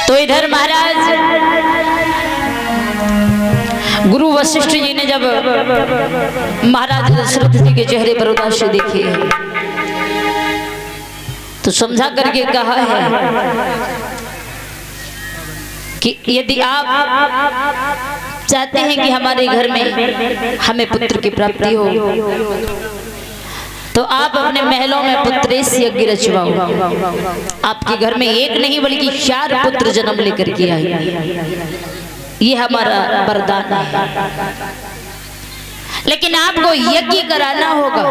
तो इधर महाराज गुरु वशिष्ठ जी ने जब महाराज दशरथ जी के चेहरे पर उदासी देखी तो समझा करके कहा है कि यदि आप चाहते हैं कि हमारे घर में हमें पुत्र की प्राप्ति हो तो आप अपने महलों में पुत्रेश यज्ञ रचवाओ। आपके घर में एक नहीं बल्कि 4 पुत्र जन्म लेकर के आए, ये हमारा वरदान है। लेकिन आपको यज्ञ कराना होगा।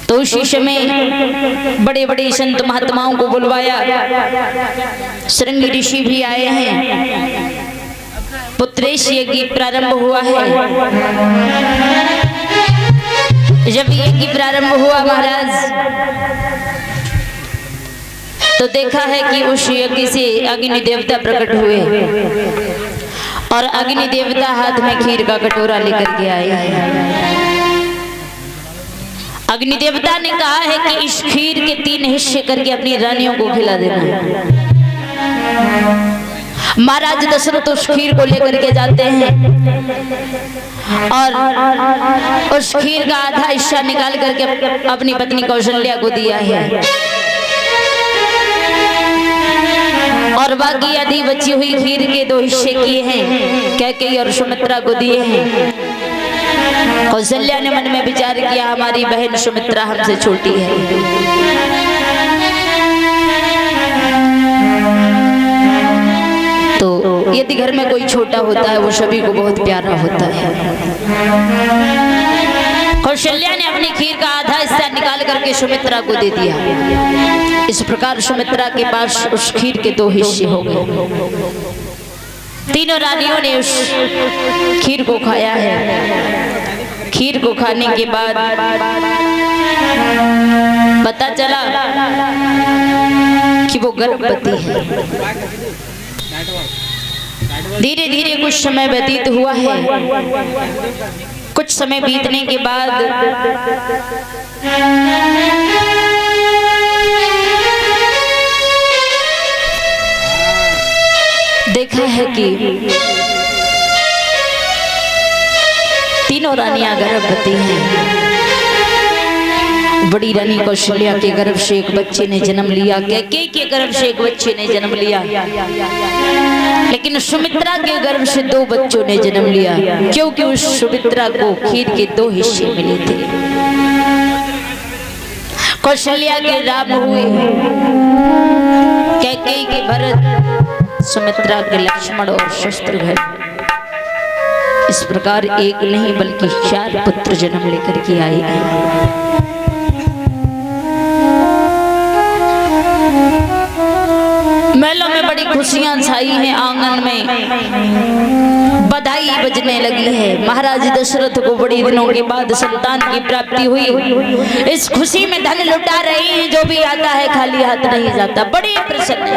तो उसी समय बड़े बड़े संत महात्माओं को बुलवाया, श्रृंग ऋषि भी आए हैं, पुत्रेश यज्ञ प्रारंभ हुआ है। जब यज्ञ प्रारंभ हुआ महाराज तो देखा है कि उस यज्ञ से अग्नि देवता प्रकट हुए और अग्नि देवता हाथ में खीर का कटोरा लेकर के आए। अग्नि देवता ने कहा है कि इस खीर के 3 हिस्से करके अपनी रानियों को खिला देना। महाराज दशरथ उस खीर को लेकर के जाते हैं और उस खीर का आधा हिस्सा निकाल करके अपनी पत्नी कौशल्या को दिया है और बाकी आधी बची हुई खीर के 2 हिस्से किए हैं, कैकेयी और सुमित्रा को दिए हैं। कौशल्या ने मन में विचार किया, हमारी बहन सुमित्रा हमसे छोटी है, तो यदि घर में कोई छोटा होता है वो सभी को बहुत प्यारा होता है। कौशल्या ने अपनी खीर का आधा हिस्सा निकाल करके सुमित्रा को दे दिया। इस प्रकार सुमित्रा के पास उस खीर के 2 हिस्से हो गए। तीनों रानियों ने उस खीर को खाया है। खीर को खाने के बाद पता चला कि वो गर्भवती है। धीरे धीरे कुछ समय व्यतीत हुआ है। कुछ समय बीतने के बाद देखा है कि तीनों रानियां गर्भवती हैं। बड़ी रानी कौशल्या के गर्भ से एक बच्चे ने जन्म लिया, कैकेयी के गर्भ से एक बच्चे ने जन्म लिया, लेकिन सुमित्रा के गर्भ से 2 बच्चों ने जन्म लिया, क्योंकि उस सुमित्रा को खीर के 2 हिस्से मिले थे। कौशल्या के राम हुए, कैकेयी के भरत, सुमित्रा के लक्ष्मण और शत्रुघ्न। इस प्रकार एक नहीं बल्कि 4 पुत्र जन्म लेकर के आए हैं। महलों में बड़ी खुशियां छाई हैं, आंगन में बधाई बजने लगी है। महाराज दशरथ को बड़ी दिनों के बाद संतान की प्राप्ति हुई। इस खुशी में धन लुटा रही है, जो भी आता है खाली हाथ नहीं जाता। बड़ी प्रसन्न है।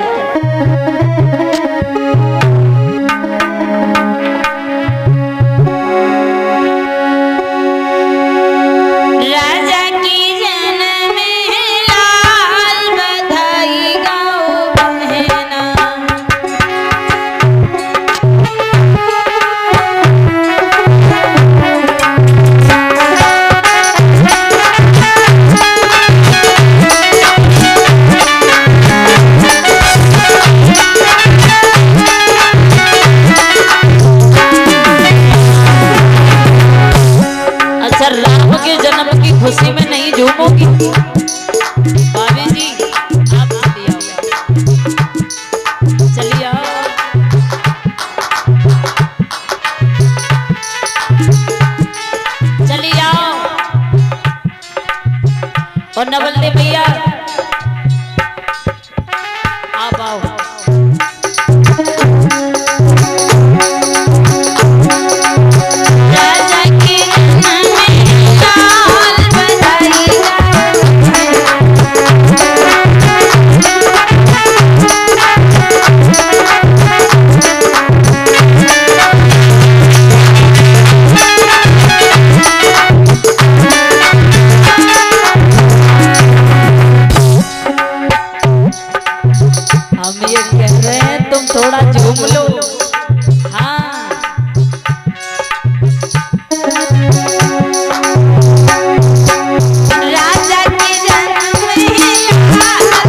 थोड़ा झूम लो। हाँ राजा के रंग में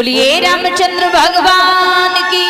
बोलिए रामचंद्र भगवान की।